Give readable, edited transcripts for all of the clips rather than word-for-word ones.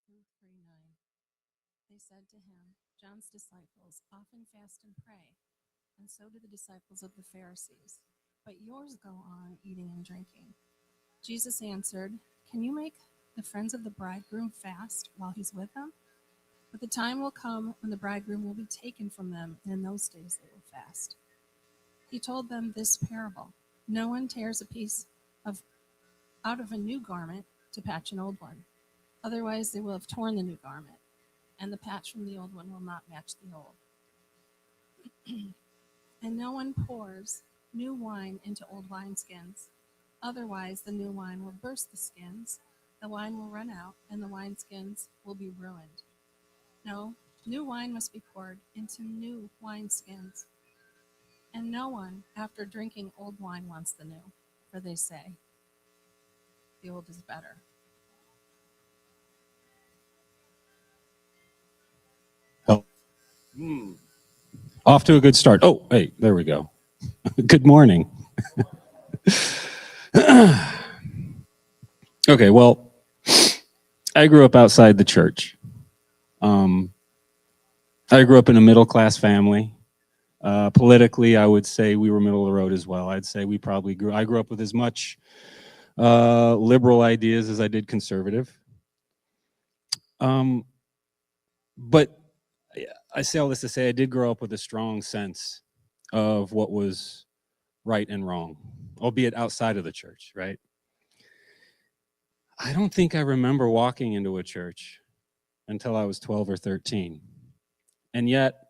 Luke 3:9. They said to him, John's disciples often fast and pray, and so do the disciples of the Pharisees. But yours go on eating and drinking. Jesus answered, Can you make the friends of the bridegroom fast while he's with them? But the time will come when the bridegroom will be taken from them, and in those days they will fast. He told them this parable. No one tears a piece of out of a new garment to patch an old one. Otherwise they will have torn the new garment, and the patch from the old one will not match the old. And no one pours new wine into old wineskins. Otherwise the new wine will burst the skins, the wine will run out, and the wineskins will be ruined. No, new wine must be poured into new wineskins. And no one, after drinking old wine, wants the new, for they say, the old is better. Oh. Off to a good start. Oh, hey, there we go. Good morning. Okay, well, I grew up outside the church. I grew up in a middle-class family. Politically, I would say we were middle of the road as well. I'd say I grew up with as much liberal ideas as I did conservative. But I say all this to say I did grow up with a strong sense of what was right and wrong, albeit outside of the church, right? I don't think I remember walking into a church until I was 12 or 13. And yet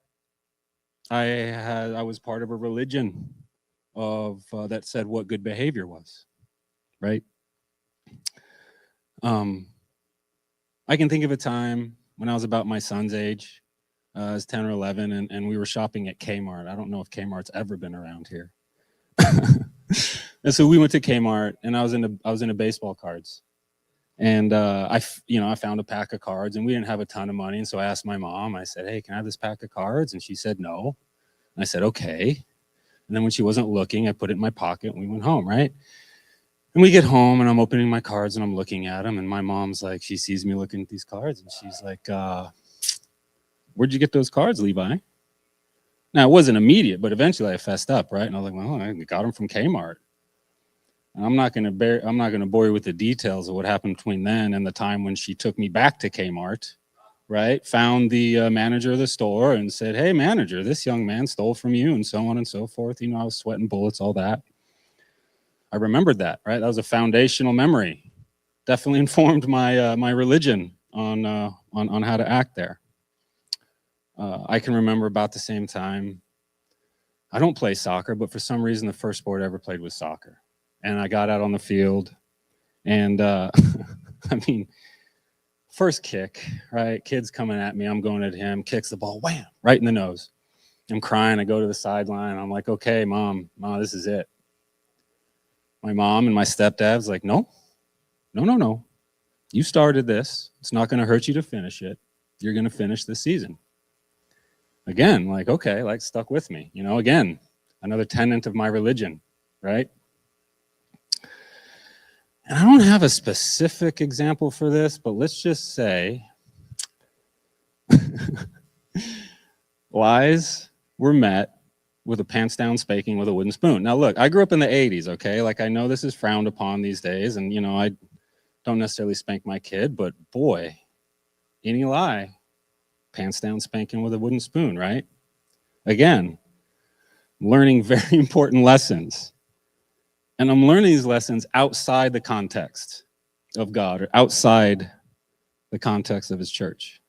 I was part of a religion that said what good behavior was, right? I can think of a time when I was about my son's age, I was 10 or 11, and we were shopping at Kmart. I don't know if Kmart's ever been around here. And so we went to Kmart, and I was into baseball cards. And I found a pack of cards, and we didn't have a ton of money. And so I asked my mom, I said, hey, can I have this pack of cards? And she said, no. And I said, okay. And then when she wasn't looking, I put it in my pocket, and we went home, right? And we get home, and I'm opening my cards, and I'm looking at them. And my mom's like, she sees me looking at these cards, and she's like, where'd you get those cards, Levi? Now, it wasn't immediate, but eventually I fessed up, right? And I was like, well, I got them from Kmart. And I'm not going to bore you with the details of what happened between then and the time when she took me back to Kmart, right? Found the manager of the store and said, hey, manager, this young man stole from you, and so on and so forth. I was sweating bullets, all that. I remembered that, right? That was a foundational memory. Definitely informed my religion on how to act there. I can remember about the same time. I don't play soccer, but for some reason, the first sport I ever played was soccer. And I got out on the field, and first kick, right? Kid's coming at me. I'm going at him. Kicks the ball, wham, right in the nose. I'm crying. I go to the sideline. I'm like, okay, mom, this is it. My mom and my stepdad's like, no. You started this. It's not going to hurt you to finish it. You're going to finish this season. Again, like, okay, like stuck with me. Again, another tenet of my religion, right? And I don't have a specific example for this, but let's just say lies were met with a pants down spanking with a wooden spoon. Now, look, I grew up in the 80s, okay? Like, I know this is frowned upon these days, and, I don't necessarily spank my kid, but boy, any lie, pants down spanking with a wooden spoon, right? Again, learning very important lessons. And I'm learning these lessons outside the context of God, or outside the context of his church.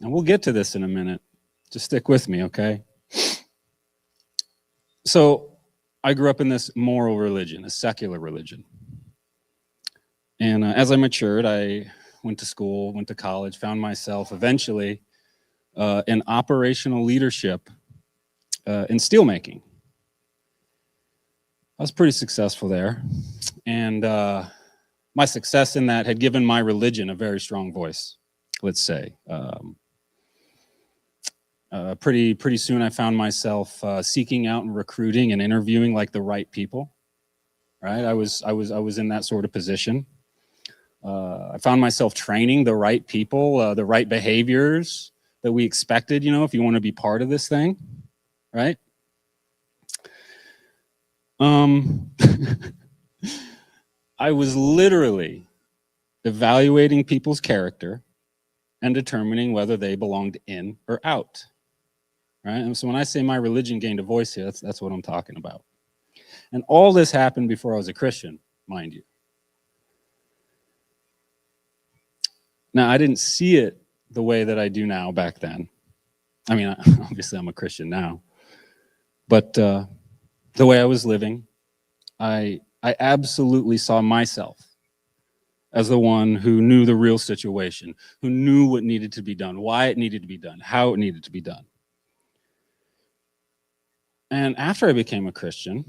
And we'll get to this in a minute. Just stick with me, okay? So I grew up in this moral religion, a secular religion. And as I matured, I went to school, went to college, found myself eventually in operational leadership in steelmaking. I was pretty successful there. And my success in that had given my religion a very strong voice, let's say. Pretty soon I found myself seeking out and recruiting and interviewing like the right people, right? I was in that sort of position. I found myself training the right people, the right behaviors that we expected, if you want to be part of this thing, right? I was literally evaluating people's character and determining whether they belonged in or out, right? And so when I say my religion gained a voice here, that's what I'm talking about. And all this happened before I was a Christian, mind you. Now, I didn't see it the way that I do now back then. I mean, obviously I'm a Christian now, but the way I was living, I absolutely saw myself as the one who knew the real situation, who knew what needed to be done, why it needed to be done, how it needed to be done. And after I became a Christian,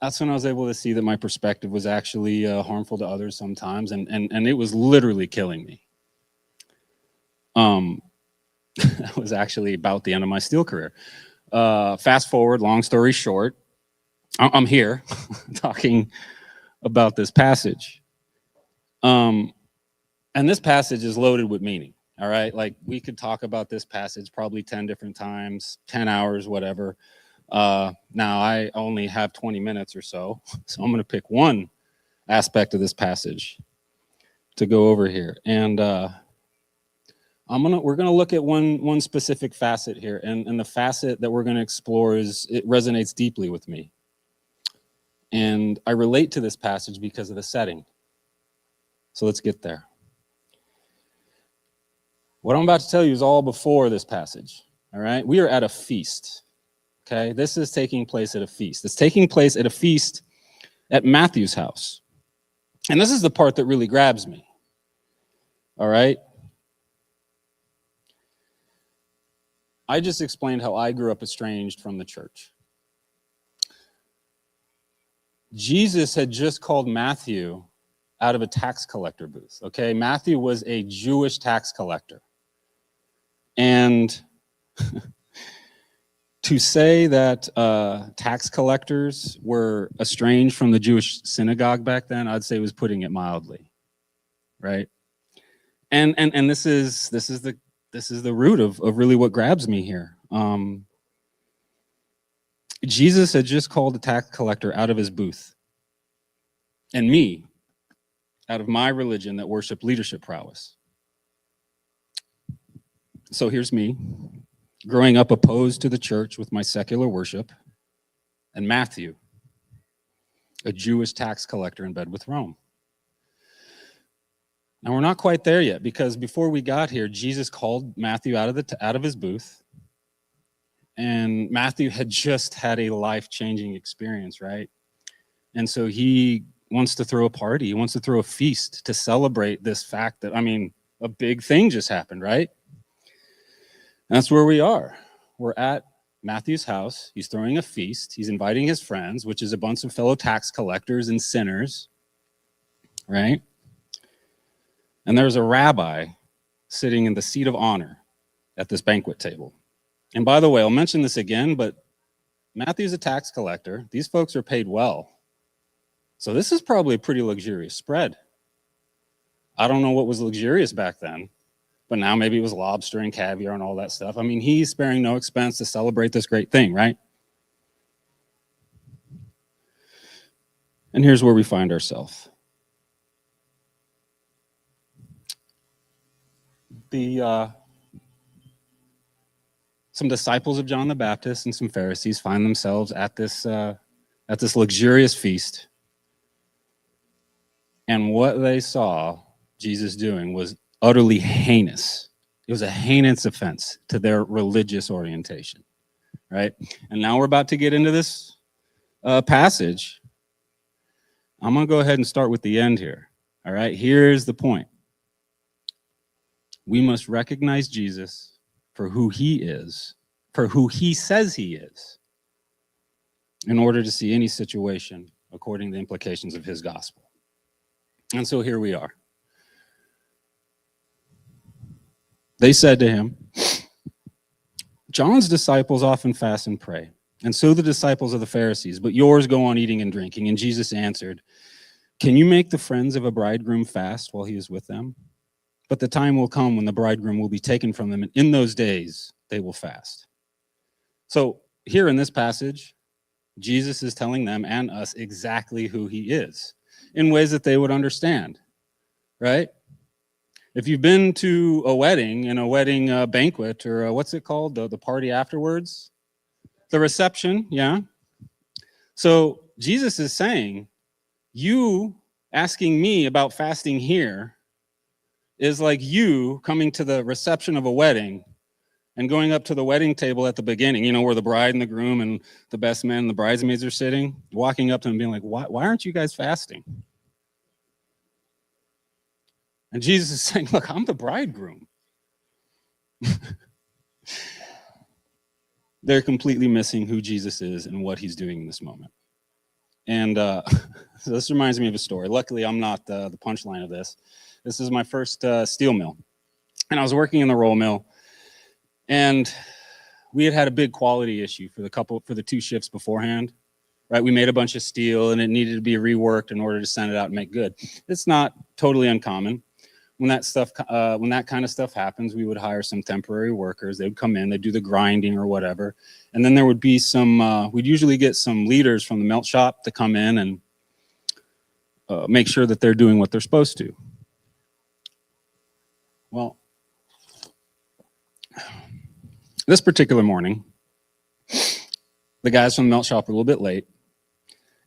that's when I was able to see that my perspective was actually harmful to others sometimes, and it was literally killing me. That was actually about the end of my steel career. Fast forward, long story short, I'm here talking about this passage. And this passage is loaded with meaning, all right? Like, we could talk about this passage probably 10 different times, 10 hours, whatever. Now, I only have 20 minutes or so, so I'm going to pick one aspect of this passage to go over here. And we're gonna look at one specific facet here, and the facet that we're gonna explore is, it resonates deeply with me. And I relate to this passage because of the setting. So let's get there. What I'm about to tell you is all before this passage, all right? We are at a feast, okay? This is taking place at a feast. It's taking place at a feast at Matthew's house. And this is the part that really grabs me, all right? I just explained how I grew up estranged from the church. Jesus had just called Matthew out of a tax collector booth, okay? Matthew was a Jewish tax collector. And to say that tax collectors were estranged from the Jewish synagogue back then, I'd say was putting it mildly, right? And this is the root of really what grabs me here. Jesus had just called a tax collector out of his booth, and me out of my religion that worshiped leadership prowess. So here's me, growing up opposed to the church with my secular worship, and Matthew, a Jewish tax collector in bed with Rome. Now, we're not quite there yet, because before we got here, Jesus called Matthew out of his booth, and Matthew had just had a life-changing experience, right? And so he wants to throw a party. He wants to throw a feast to celebrate this fact that, I mean, a big thing just happened, right? And that's where we are. We're at Matthew's house. He's throwing a feast. He's inviting his friends, which is a bunch of fellow tax collectors and sinners, right? And there's a rabbi sitting in the seat of honor at this banquet table. And by the way, I'll mention this again, but Matthew's a tax collector. These folks are paid well. So this is probably a pretty luxurious spread. I don't know what was luxurious back then, but now maybe it was lobster and caviar and all that stuff. I mean, he's sparing no expense to celebrate this great thing, right? And here's where we find ourselves. Some disciples of John the Baptist and some Pharisees find themselves at this luxurious feast. And what they saw Jesus doing was utterly heinous. It was a heinous offense to their religious orientation, right? And now we're about to get into this passage. I'm going to go ahead and start with the end here, all right? Here's the point. We must recognize Jesus for who he is, for who he says he is, in order to see any situation according to the implications of his gospel. And so here we are. They said to him, John's disciples often fast and pray, and so the disciples of the Pharisees, but yours go on eating and drinking. And Jesus answered, can you make the friends of a bridegroom fast while he is with them? But the time will come when the bridegroom will be taken from them, and in those days they will fast. So here in this passage, Jesus is telling them and us exactly who he is in ways that they would understand, right? If you've been to a wedding and a wedding banquet, or what's it called, the party afterwards? The reception, yeah. So Jesus is saying, you asking me about fasting here is like you coming to the reception of a wedding and going up to the wedding table at the beginning, you know, where the bride and the groom and the best men and the bridesmaids are sitting, walking up to them and being like, why aren't you guys fasting? And Jesus is saying, look, I'm the bridegroom. They're completely missing who Jesus is and what he's doing in this moment. And so this reminds me of a story. Luckily, I'm not the punchline of this. This is my first steel mill. And I was working in the roll mill, and we had a big quality issue for the 2 shifts beforehand, right? We made a bunch of steel and it needed to be reworked in order to send it out and make good. It's not totally uncommon. When that kind of stuff happens, we would hire some temporary workers. They would come in, they'd do the grinding or whatever. And then there would be we'd usually get some leaders from the melt shop to come in and make sure that they're doing what they're supposed to. Well, this particular morning, the guys from the melt shop were a little bit late,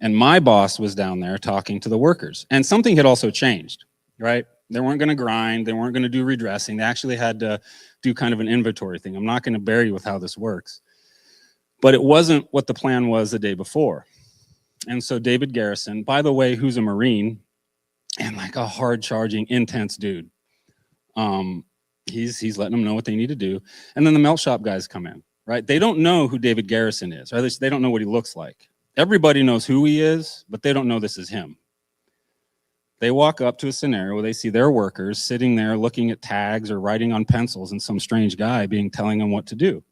and my boss was down there talking to the workers. And something had also changed, right? They weren't going to grind. They weren't going to do redressing. They actually had to do kind of an inventory thing. I'm not going to bear you with how this works. But it wasn't what the plan was the day before. And so David Garrison, by the way, who's a Marine and like a hard-charging, intense dude, he's letting them know what they need to do. And then the melt shop guys come in, right? They don't know who David Garrison is, or at least they don't know what he looks like. Everybody knows who he is, but they don't know this is him. They walk up to a scenario where they see their workers sitting there looking at tags or writing on pencils and some strange guy telling them what to do.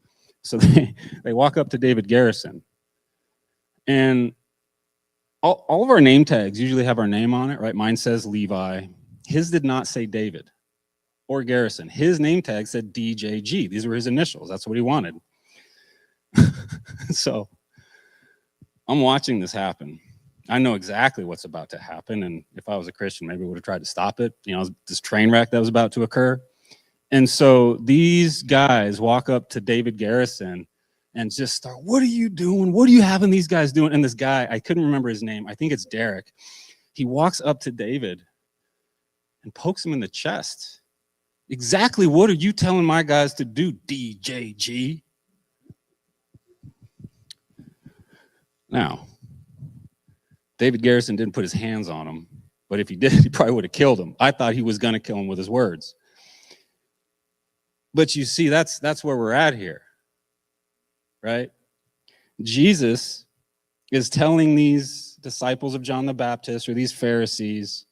So they walk up to David Garrison. And all of our name tags usually have our name on it, right? Mine says Levi. His did not say David or Garrison. His name tag said DJG. These were his initials. That's what he wanted. So I'm watching this happen. I know exactly what's about to happen. And if I was a Christian, maybe I would have tried to stop it. You know, this train wreck that was about to occur. And so these guys walk up to David Garrison and just start, what are you doing? What are you having these guys doing? And this guy, I couldn't remember his name. I think it's Derek. He walks up to David and pokes him in the chest. Exactly what are you telling my guys to do, DJG? Now, David Garrison didn't put his hands on him, but if he did, he probably would have killed him. I thought he was going to kill him with his words. But you see, that's where we're at here, right? Jesus is telling these disciples of John the Baptist or these Pharisees,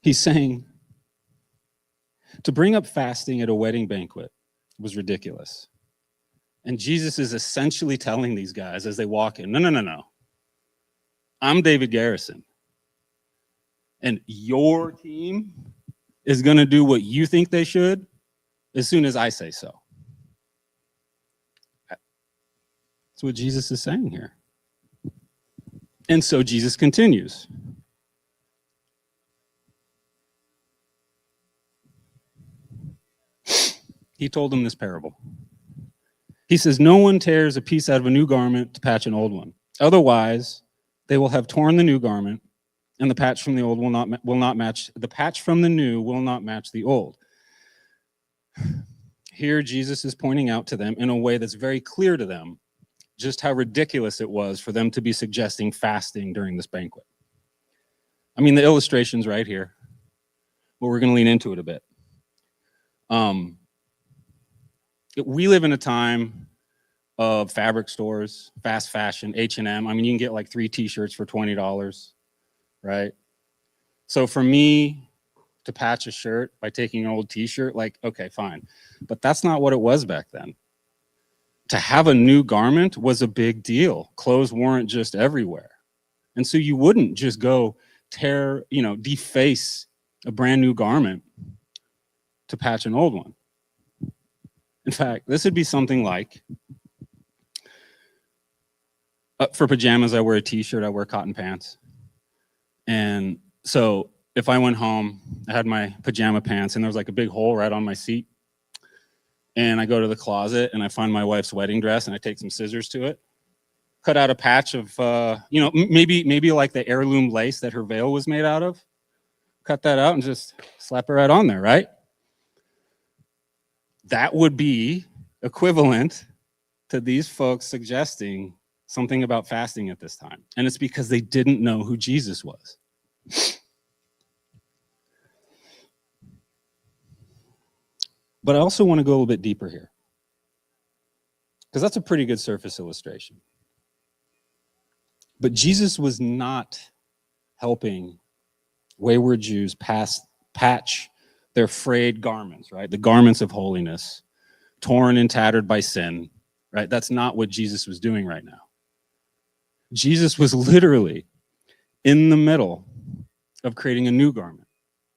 he's saying to bring up fasting at a wedding banquet was ridiculous. And Jesus is essentially telling these guys as they walk in, no. I'm David Garrison. And your team is going to do what you think they should as soon as I say so. That's what Jesus is saying here. And so Jesus continues. He told them this parable. He says, no one tears a piece out of a new garment to patch an old one. Otherwise, they will have torn the new garment, and the patch from the old will not match. The patch from the new will not match the old. Here, Jesus is pointing out to them in a way that's very clear to them just how ridiculous it was for them to be suggesting fasting during this banquet. I mean, the illustration's right here, but we're going to lean into it a bit. We live in a time of fabric stores, fast fashion, H&M. I mean, you can get like 3 t-shirts for $20, right? So for me, to patch a shirt by taking an old t-shirt, like, okay, fine. But that's not what it was back then. To have a new garment was a big deal. Clothes weren't just everywhere. And so you wouldn't just go deface a brand new garment to patch an old one. In fact, this would be something like, for pajamas, I wear a t-shirt, I wear cotton pants. And so if I went home, I had my pajama pants and there was like a big hole right on my seat. And I go to the closet and I find my wife's wedding dress and I take some scissors to it, cut out a patch of, maybe like the heirloom lace that her veil was made out of. Cut that out and just slap it right on there, right? That would be equivalent to these folks suggesting something about fasting at this time. And it's because they didn't know who Jesus was. But I also want to go a little bit deeper here, because that's a pretty good surface illustration. But Jesus was not helping wayward Jews patch their frayed garments, right? The garments of holiness, torn and tattered by sin, right? That's not what Jesus was doing right now. Jesus was literally in the middle of creating a new garment,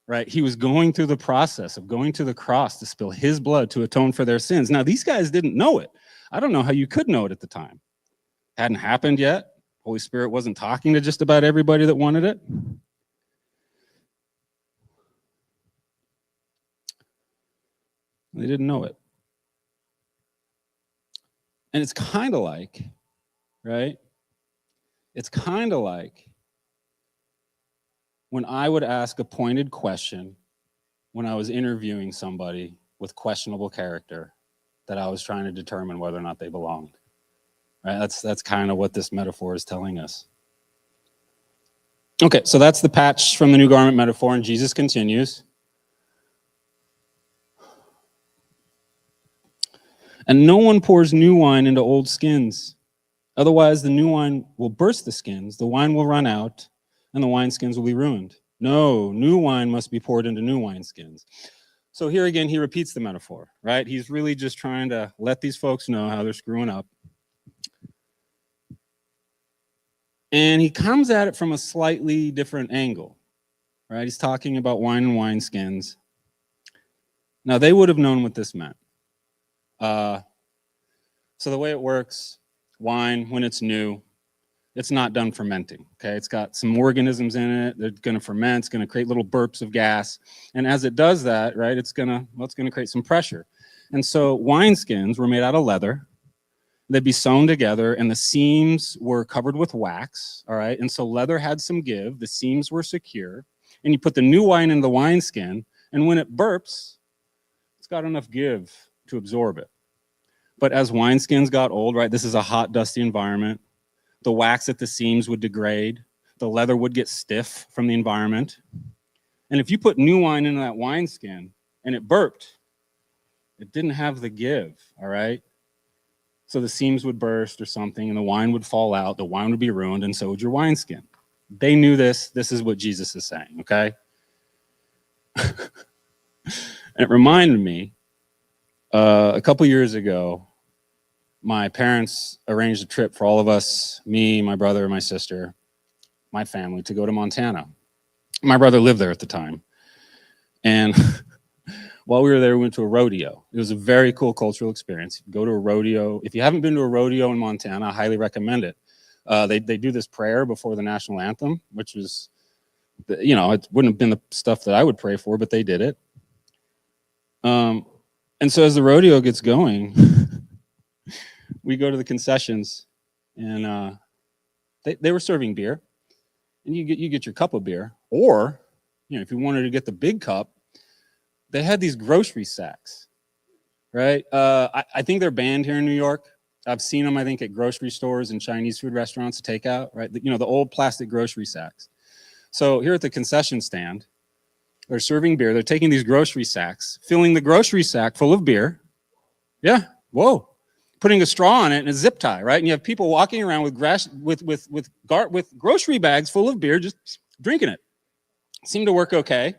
right? He was going through the process of going to the cross to spill his blood to atone for their sins. Now, these guys didn't know it. I don't know how you could know it at the time. Hadn't happened yet. Holy Spirit wasn't talking to just about everybody that wanted it. They didn't know it. And it's kind of like, right? It's kind of like when I would ask a pointed question when I was interviewing somebody with questionable character that I was trying to determine whether or not they belonged. Right? That's kind of what this metaphor is telling us. Okay, so that's the patch from the new garment metaphor, and Jesus continues. And no one pours new wine into old skins. Otherwise, the new wine will burst the skins, the wine will run out, and the wineskins will be ruined. No, new wine must be poured into new wineskins. So here again, he repeats the metaphor, right? He's really just trying to let these folks know how they're screwing up. And he comes at it from a slightly different angle, right? He's talking about wine and wineskins. Now, they would have known what this meant. So the way it works, wine, when it's new, it's not done fermenting, okay? It's got some organisms in it. They're going to ferment. It's going to create little burps of gas. And as it does that, right, it's going to create some pressure. And so wineskins were made out of leather. They'd be sewn together, and the seams were covered with wax, all right? And so leather had some give. The seams were secure. And you put the new wine in the wineskin, and when it burps, it's got enough give to absorb it. But as wineskins got old, right, this is a hot, dusty environment. The wax at the seams would degrade. The leather would get stiff from the environment. And if you put new wine into that wineskin and it burped, it didn't have the give, all right? So the seams would burst or something, and the wine would fall out. The wine would be ruined, and so would your wineskin. They knew this. This is what Jesus is saying, okay? And it reminded me, a couple years ago, my parents arranged a trip for all of us, me, my brother, my sister, my family, to go to Montana. My brother lived there at the time. And while we were there, we went to a rodeo. It was a very cool cultural experience. Go to a rodeo. If you haven't been to a rodeo in Montana, I highly recommend it. They do this prayer before the national anthem, which was, it wouldn't have been the stuff that I would pray for, but they did it. And so as the rodeo gets going, we go to the concessions, and they were serving beer, and you get your cup of beer, or if you wanted to get the big cup, they had these grocery sacks, right? I think they're banned here in New York. I've seen them, I think, at grocery stores and Chinese food restaurants to take out, right? The old plastic grocery sacks. So here at the concession stand, they're serving beer. They're taking these grocery sacks, filling the grocery sack full of beer. Yeah, whoa. Putting a straw on it and a zip tie, right? And you have people walking around with grocery bags full of beer, just drinking it. Seemed to work okay.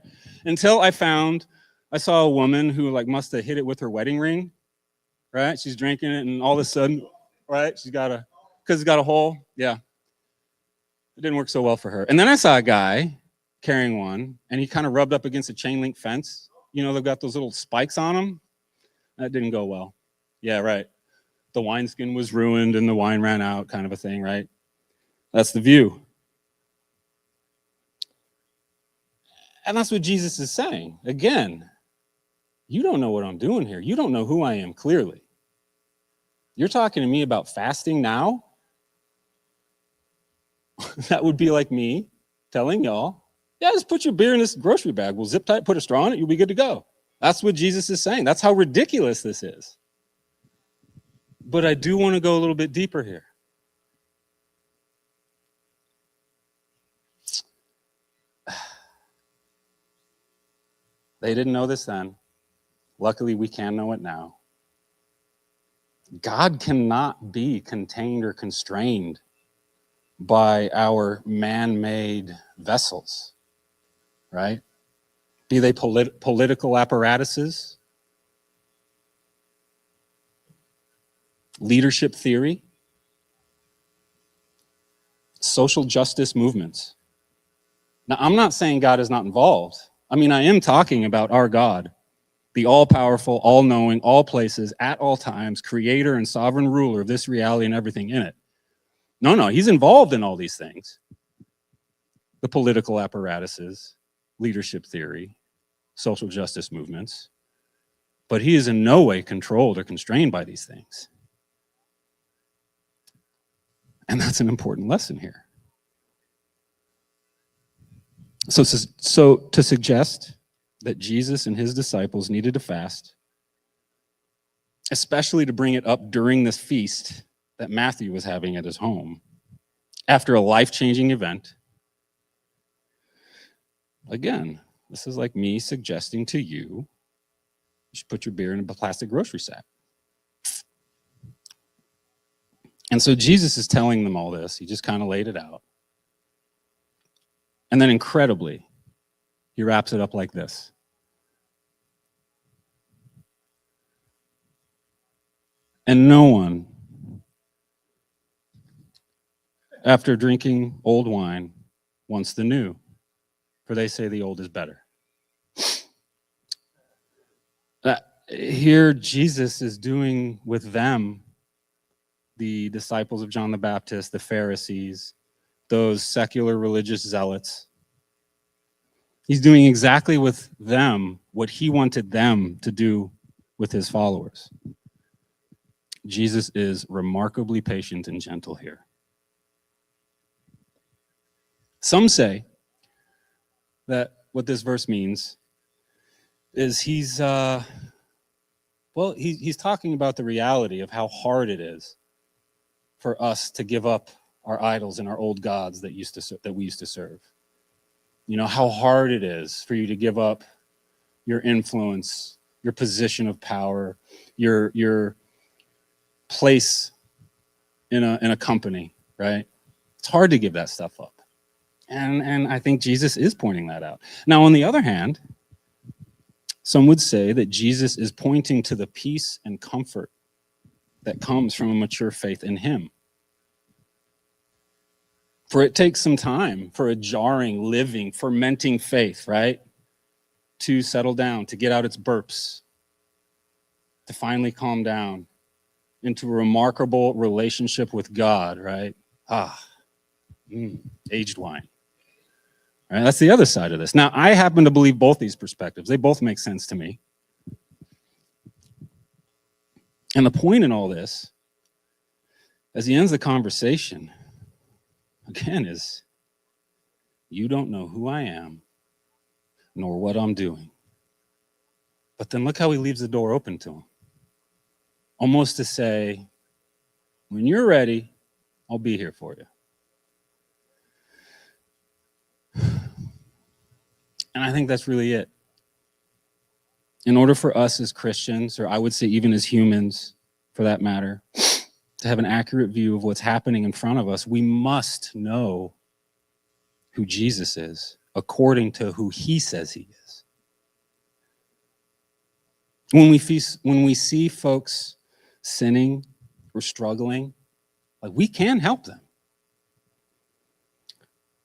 Until I saw a woman who like must have hit it with her wedding ring, right? She's drinking it, and all of a sudden, right? Because it's got a hole. Yeah. It didn't work so well for her. And then I saw a guy carrying one, and he kind of rubbed up against a chain link fence. You know, they've got those little spikes on them. That didn't go well. Yeah, right. The wineskin was ruined and the wine ran out, kind of a thing, right? That's the view. And that's what Jesus is saying. Again, you don't know what I'm doing here. You don't know who I am clearly. You're talking to me about fasting now? That would be like me telling y'all, yeah, just put your beer in this grocery bag. We'll zip tie it, put a straw in it, you'll be good to go. That's what Jesus is saying. That's how ridiculous this is. But I do want to go a little bit deeper here. They didn't know this then. Luckily, we can know it now. God cannot be contained or constrained by our man-made vessels, right? Be they political apparatuses, leadership theory, social justice movements. Now, I'm not saying God is not involved. I mean, I am talking about our God, the all-powerful, all-knowing, all places, at all times, creator and sovereign ruler of this reality and everything in it. No, he's involved in all these things. The political apparatuses, leadership theory, social justice movements. But he is in no way controlled or constrained by these things. And that's an important lesson here. So to suggest that Jesus and his disciples needed to fast, especially to bring it up during this feast that Matthew was having at his home, after a life-changing event, again, this is like me suggesting to you, you should put your beer in a plastic grocery sack. And so Jesus is telling them all this. He just kind of laid it out. And then incredibly, he wraps it up like this. And no one, after drinking old wine, wants the new, for they say the old is better. Here, Jesus is doing with them, the disciples of John the Baptist, the Pharisees, those secular religious zealots. He's doing exactly with them what he wanted them to do with his followers. Jesus is remarkably patient and gentle here. Some say that what this verse means is he's talking about the reality of how hard it is for us to give up our idols and our old gods that we used to serve. You know, how hard it is for you to give up your influence, your position of power, your place in a company, right? It's hard to give that stuff up. And I think Jesus is pointing that out. Now, on the other hand, some would say that Jesus is pointing to the peace and comfort that comes from a mature faith in him. For it takes some time for a jarring, living, fermenting faith, right? To settle down, to get out its burps, to finally calm down into a remarkable relationship with God, right? Aged wine. Right, that's the other side of this. Now, I happen to believe both these perspectives. They both make sense to me. And the point in all this, as he ends the conversation, again, is you don't know who I am, nor what I'm doing. But then look how he leaves the door open to him. Almost to say, when you're ready, I'll be here for you. And I think that's really it. In order for us as Christians, or I would say even as humans, for that matter, to have an accurate view of what's happening in front of us, we must know who Jesus is, according to who he says he is. When we see folks sinning or struggling, like, we can help them,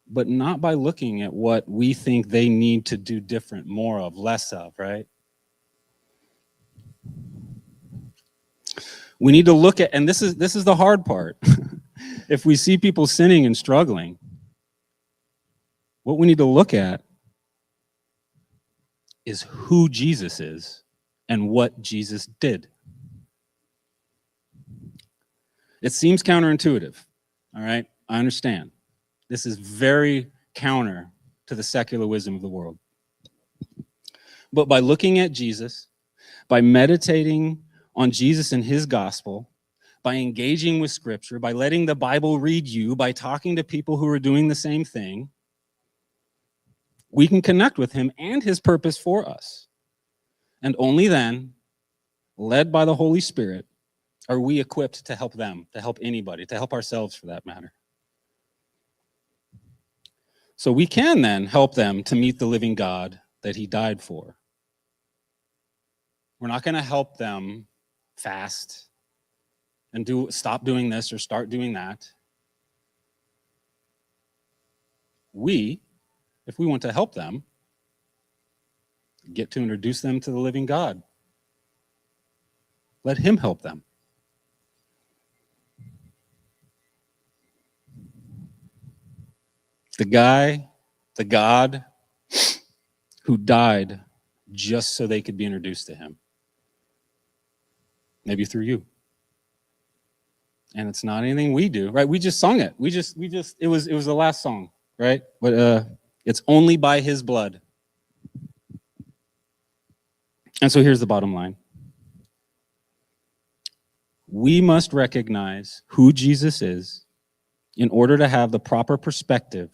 but not by looking at what we think they need to do different, more of, less of, right? We need to look at, and this is the hard part. If we see people sinning and struggling, what we need to look at is who Jesus is and what Jesus did. It seems counterintuitive, all right? I understand. This is very counter to the secular wisdom of the world. But by looking at Jesus, by meditating on Jesus and his gospel, by engaging with scripture, by letting the Bible read you, by talking to people who are doing the same thing, we can connect with him and his purpose for us. And only then, led by the Holy Spirit, are we equipped to help them, to help anybody, to help ourselves for that matter. So we can then help them to meet the living God that he died for. We're not going to help them fast and stop doing this or start doing that. If we want to help them, get to introduce them to the living God. Let him help them. The God who died just so they could be introduced to him. Maybe through you. And it's not anything we do, right? We just sung it. It was the last song, right? But it's only by his blood. And so here's the bottom line. We must recognize who Jesus is in order to have the proper perspective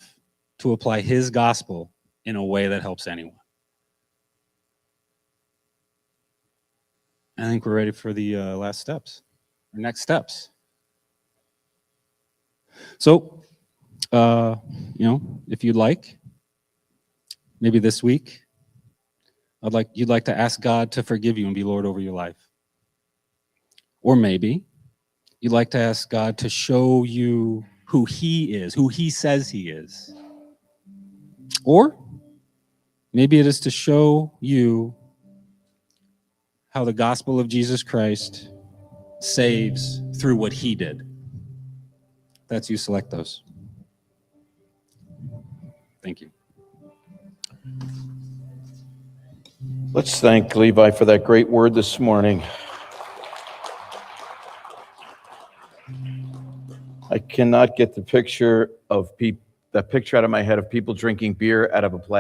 to apply his gospel in a way that helps anyone. I think we're ready for the last steps, or next steps. So, if you'd like, maybe this week, you'd like to ask God to forgive you and be Lord over your life. Or maybe you'd like to ask God to show you who he is, who he says he is. Or maybe it is to show you how the gospel of Jesus Christ saves through what he did. That's you, select those. Thank you. Let's thank Levi for that great word this morning. I cannot get the picture out of my head of people drinking beer out of a plastic